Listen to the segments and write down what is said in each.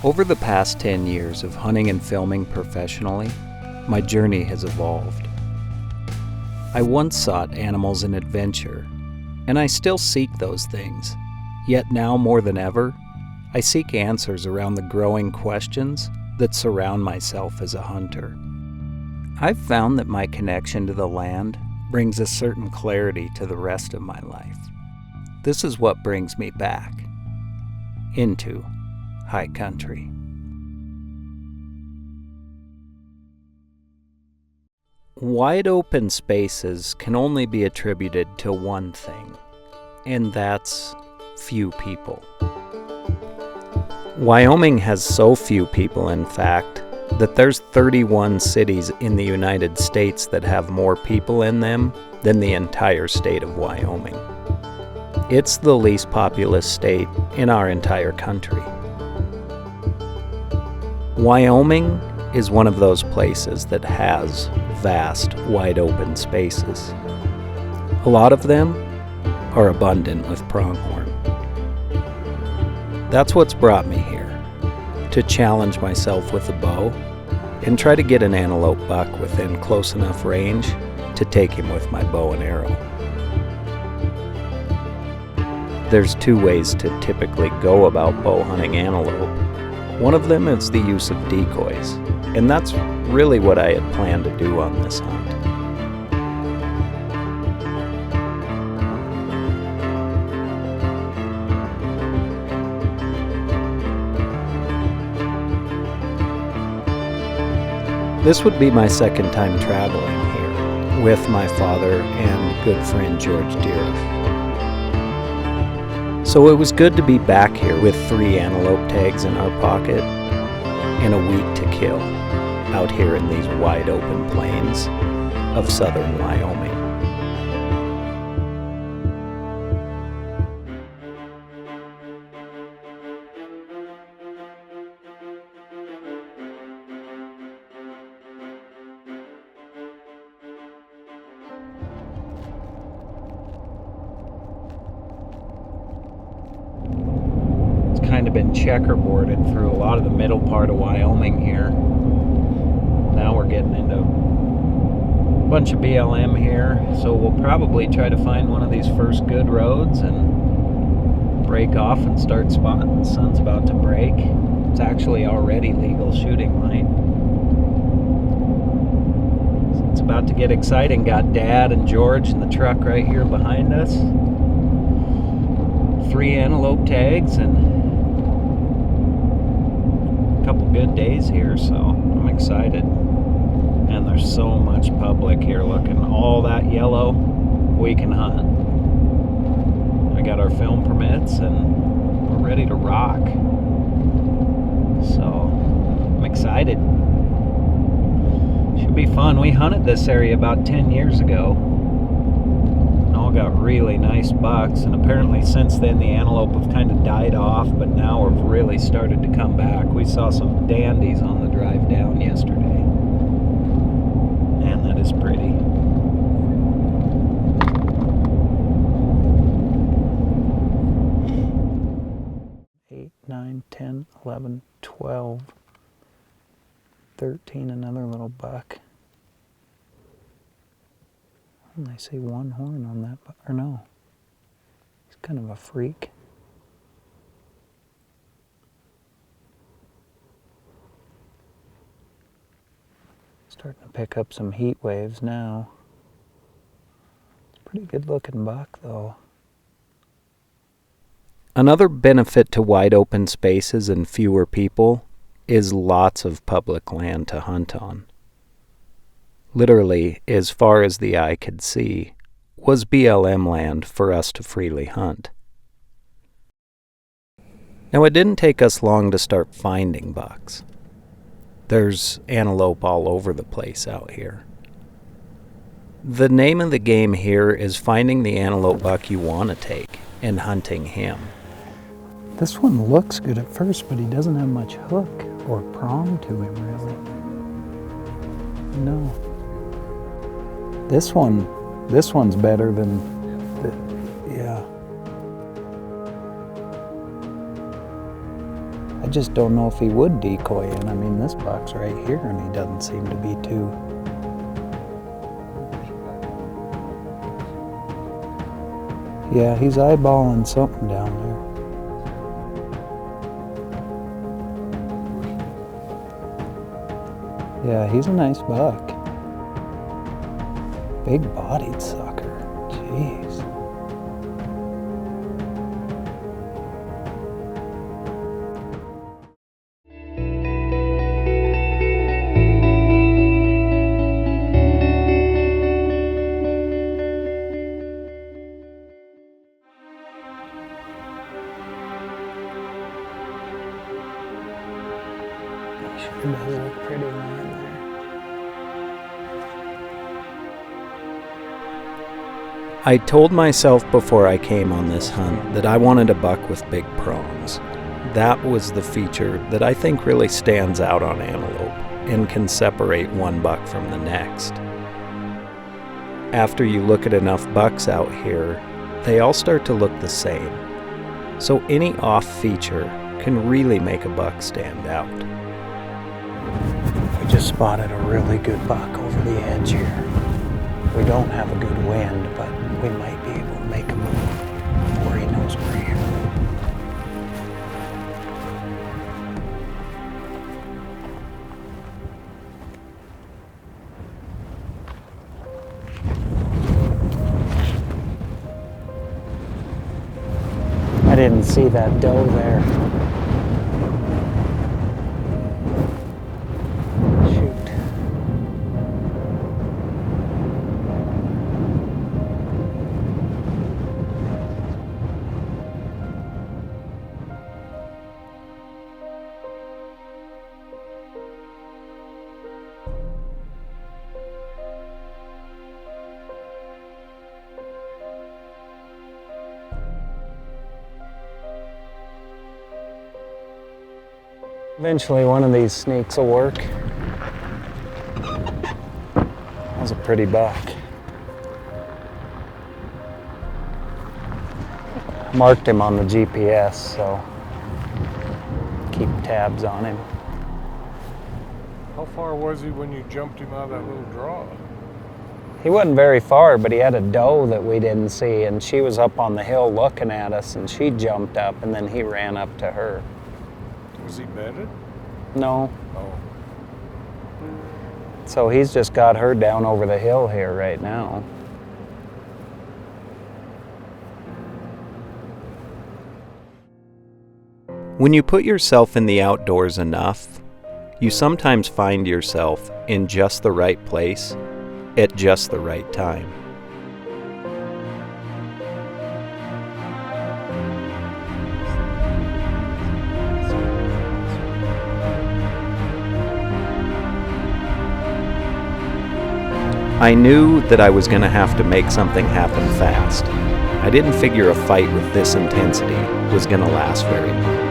Over the past 10 years of hunting and filming professionally, my journey has evolved. I once sought animals and adventure, and I still seek those things. Yet now more than ever, I seek answers around the growing questions that surround myself as a hunter. I've found that my connection to the land brings a certain clarity to the rest of my life. This is what brings me back into high country. Wide open spaces can only be attributed to one thing, and that's few people. Wyoming has so few people, in fact, that there's 31 cities in the United States that have more people in them than the entire state of Wyoming. It's the least populous state in our entire country. Wyoming is one of those places that has vast, wide open spaces. A lot of them are abundant with pronghorn. That's what's brought me here, to challenge myself with a bow and try to get an antelope buck within close enough range to take him with my bow and arrow. There's two ways to typically go about bow hunting antelope. One of them is the use of decoys, and that's really what I had planned to do on this hunt. This would be my second time traveling here with my father and good friend George Deere. So it was good to be back here with 3 antelope tags in our pocket and a week to kill out here in these wide open plains of southern Wyoming. Kind of been checkerboarded through a lot of the middle part of Wyoming here. Now we're getting into a bunch of BLM here, so we'll probably try to find one of these first good roads and break off and start spotting. The sun's about to break. It's actually already legal shooting light. So it's about to get exciting. Got Dad and George in the truck right here behind us. 3 antelope tags and couple good days here, so I'm excited. And there's so much public here looking. All that yellow, we can hunt. I got our film permits and we're ready to rock. So I'm excited. Should be fun. We hunted this area about 10 years ago. All got really nice bucks, and apparently since then the antelope have kind of died off, but now have really started to come back. We saw some dandies on the drive down yesterday. Man, that is pretty. Eight, 9, 10, 11, 12, 13, another little buck. And I see one horn on that, or no. He's kind of a freak. Starting to pick up some heat waves now. It's a pretty good looking buck though. Another benefit to wide open spaces and fewer people is lots of public land to hunt on. Literally, as far as the eye could see, was BLM land for us to freely hunt. Now, it didn't take us long to start finding bucks. There's antelope all over the place out here. The name of the game here is finding the antelope buck you want to take and hunting him. This one looks good at first, but he doesn't have much hook or prong to him, really. No. This one's better than, yeah. I just don't know if he would decoy in. I mean, this buck's right here and he doesn't seem to be too... Yeah, he's eyeballing something down there. Yeah, he's a nice buck. Big-bodied sucker. Jeez. Sure does look pretty lying there. I told myself before I came on this hunt that I wanted a buck with big prongs. That was the feature that I think really stands out on antelope and can separate one buck from the next. After you look at enough bucks out here, they all start to look the same. So any off feature can really make a buck stand out. We just spotted a really good buck over the edge here. We don't have a good wind, but we might be able to make a move before he knows we're here. I didn't see that doe there. Eventually one of these sneaks will work. That was a pretty buck. Marked him on the GPS, so keep tabs on him. How far was he when you jumped him out of that little draw? He wasn't very far, but he had a doe that we didn't see, and she was up on the hill looking at us, and she jumped up, and then he ran up to her. Was he bedded? No. Oh. So he's just got her down over the hill here right now. When you put yourself in the outdoors enough, you sometimes find yourself in just the right place at just the right time. I knew that I was going to have to make something happen fast. I didn't figure a fight with this intensity was going to last very long.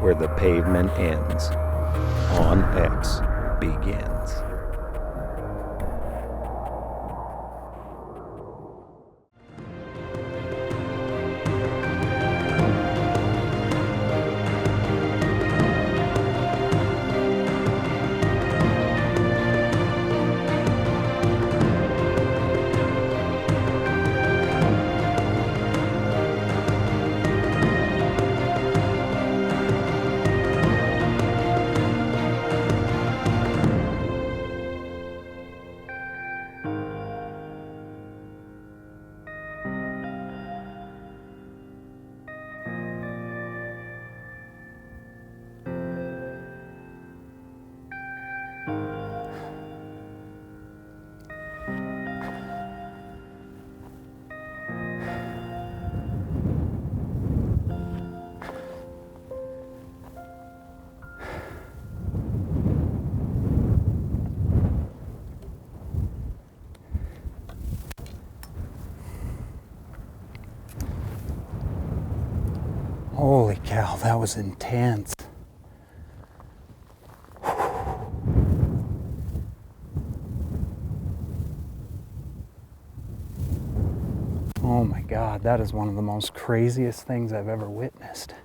where the pavement ends. On X begins. Holy cow, that was intense. Oh my God, that is one of the most craziest things I've ever witnessed.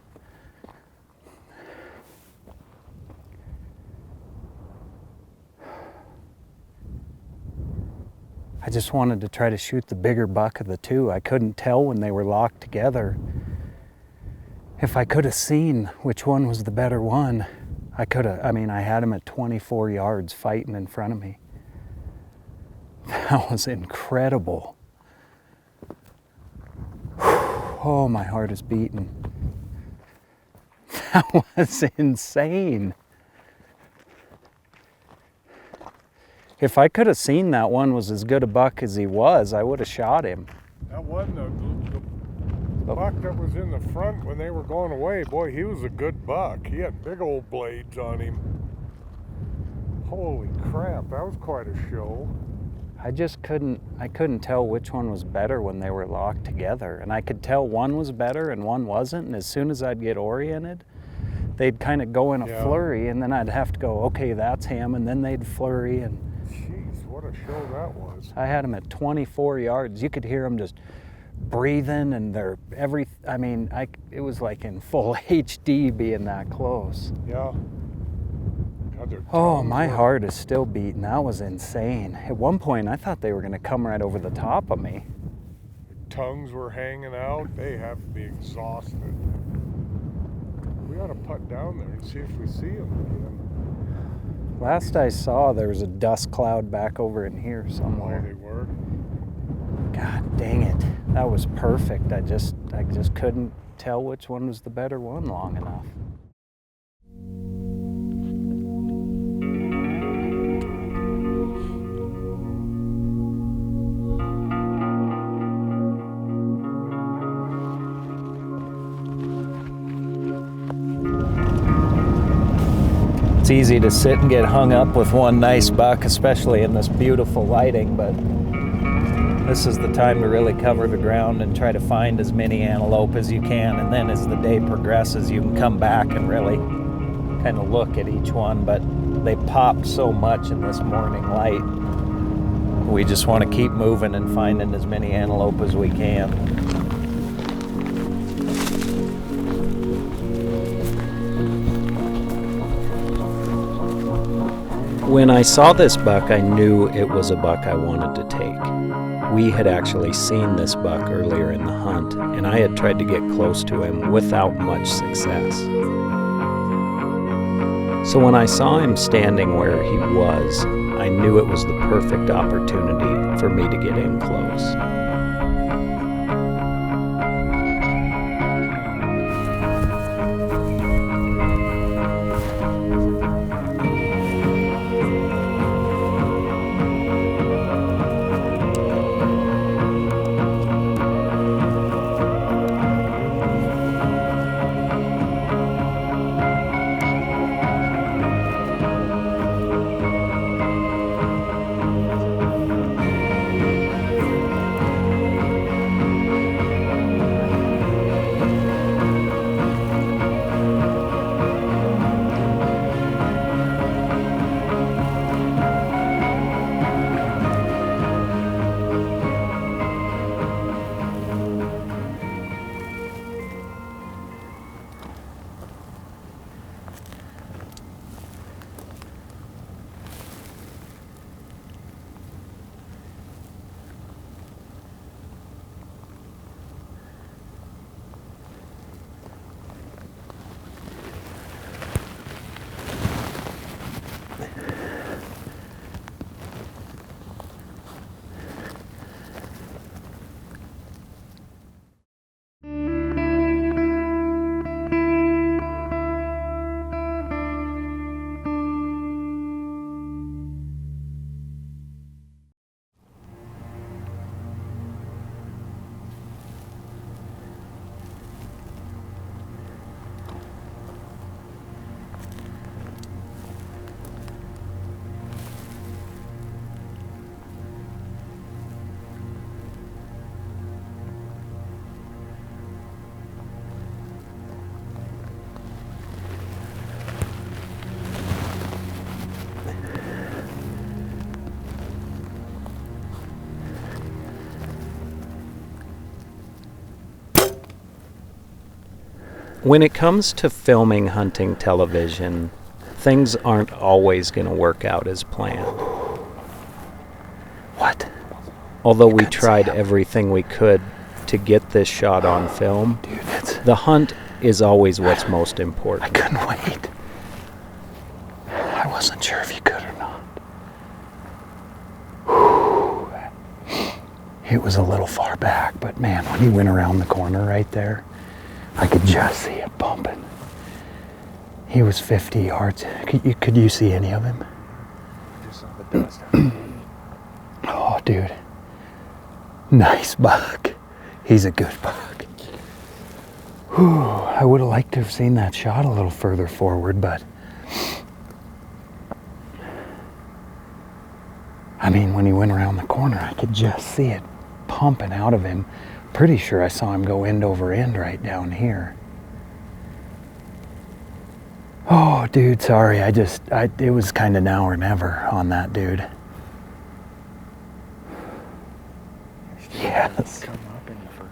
I just wanted to try to shoot the bigger buck of the two. I couldn't tell when they were locked together. If I could have seen which one was the better one, I had him at 24 yards fighting in front of me. That was incredible. Oh, my heart is beating. That was insane. If I could have seen that one was as good a buck as he was, I would have shot him. That one, the buck that was in the front when they were going away, boy, he was a good buck. He had big old blades on him. Holy crap, that was quite a show. I couldn't tell which one was better when they were locked together. And I could tell one was better and one wasn't. And as soon as I'd get oriented, they'd kind of go in a flurry, and then I'd have to go, okay, that's him, and then they'd flurry. And jeez, what a show that was. I had him at 24 yards. You could hear them just breathing, and it was like in full HD being that close. Yeah. Oh, my heart is still beating. That was insane. At one point, I thought they were going to come right over the top of me. Their tongues were hanging out. They have to be exhausted. We ought to putt down there and see if we see them again. Last I saw, there was a dust cloud back over in here somewhere. Oh, they were? God dang it. That was perfect. I just couldn't tell which one was the better one long enough. It's easy to sit and get hung up with one nice buck, especially in this beautiful lighting, but this is the time to really cover the ground and try to find as many antelope as you can, and then as the day progresses you can come back and really kind of look at each one. But they popped so much in this morning light. We just want to keep moving and finding as many antelope as we can. When I saw this buck, I knew it was a buck I wanted to take. We had actually seen this buck earlier in the hunt, and I had tried to get close to him without much success. So when I saw him standing where he was, I knew it was the perfect opportunity for me to get in close. When it comes to filming hunting television, things aren't always going to work out as planned. What? Although we tried everything we could to get this shot on film, Dude, the hunt is always what's most I important. couldn't wait. I wasn't sure if you could or not. Whew. It was a little far back, but man, when he went around the corner right there, I could just see it bumping. He was 50 yards. Could you see any of him? Just saw the dust. Oh, dude. Nice buck. He's a good buck. Whew, I would have liked to have seen that shot a little further forward, but I mean, when he went around the corner, I could just see it pumping out of him. Pretty sure I saw him go end over end right down here. Oh, dude, sorry. It was kind of now or never on that dude. Yes. Come up any further.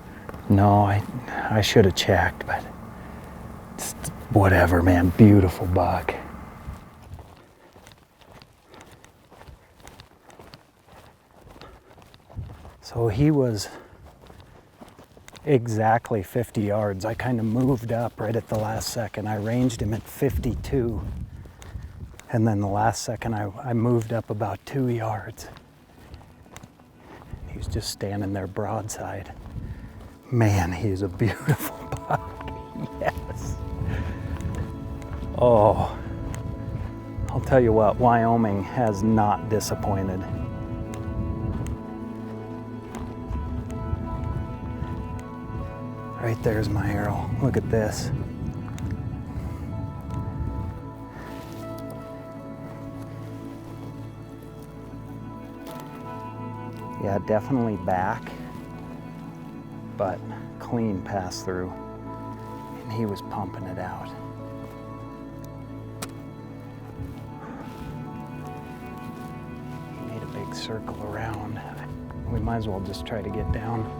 No, I should have checked, but it's whatever, man. Beautiful buck. So he was exactly 50 yards. I kind of moved up right at the last second. I ranged him at 52. And then the last second I moved up about 2 yards. He was just standing there broadside. Man, he's a beautiful buck. Yes. Oh, I'll tell you what, Wyoming has not disappointed. Right there's my arrow. Look at this. Yeah, definitely back, but clean pass through. And he was pumping it out. He made a big circle around. We might as well just try to get down.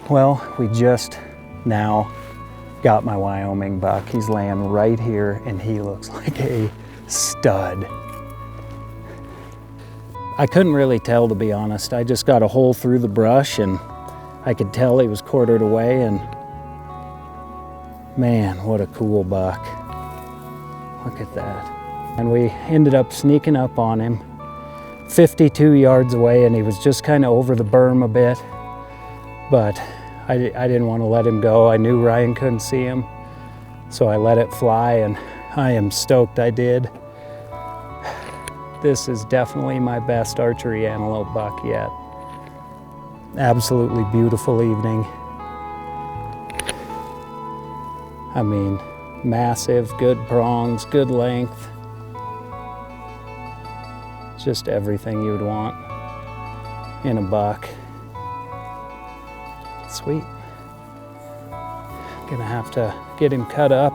Well, we just now got my Wyoming buck. He's laying right here and he looks like a stud. I couldn't really tell, to be honest. I just got a hole through the brush and I could tell he was quartered away, and man, what a cool buck. Look at that. And we ended up sneaking up on him 52 yards away, and he was just kind of over the berm a bit, but I didn't want to let him go. I knew Ryan couldn't see him, so I let it fly, and I am stoked I did. This is definitely my best archery antelope buck yet. Absolutely beautiful evening. I mean, massive, good prongs, good length. Just everything you would want in a buck. Sweet. Gonna have to get him cut up,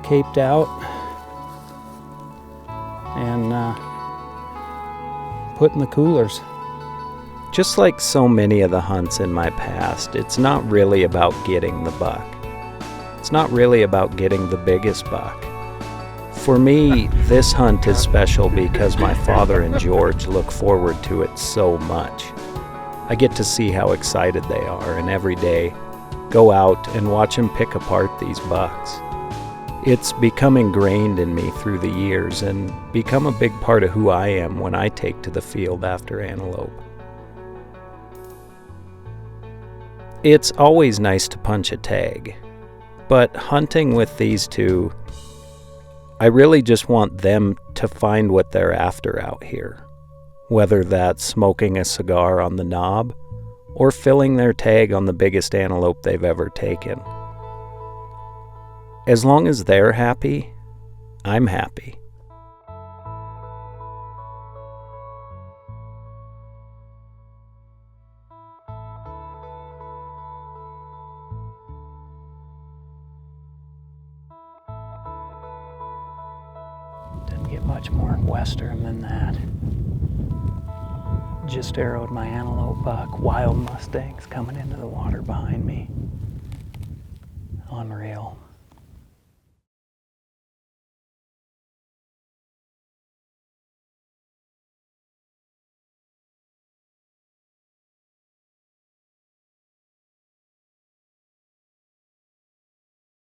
caped out, and put in the coolers. Just like so many of the hunts in my past, it's not really about getting the buck. It's not really about getting the biggest buck. For me, this hunt is special because my father and George look forward to it so much. I get to see how excited they are, and every day go out and watch them pick apart these bucks. It's become ingrained in me through the years and become a big part of who I am when I take to the field after antelope. It's always nice to punch a tag, but hunting with these two, I really just want them to find what they're after out here, whether that's smoking a cigar on the knob or filling their tag on the biggest antelope they've ever taken. As long as they're happy, I'm happy. Didn't get much more western than that. Just arrowed my antelope buck. Wild mustangs coming into the water behind me. Unreal.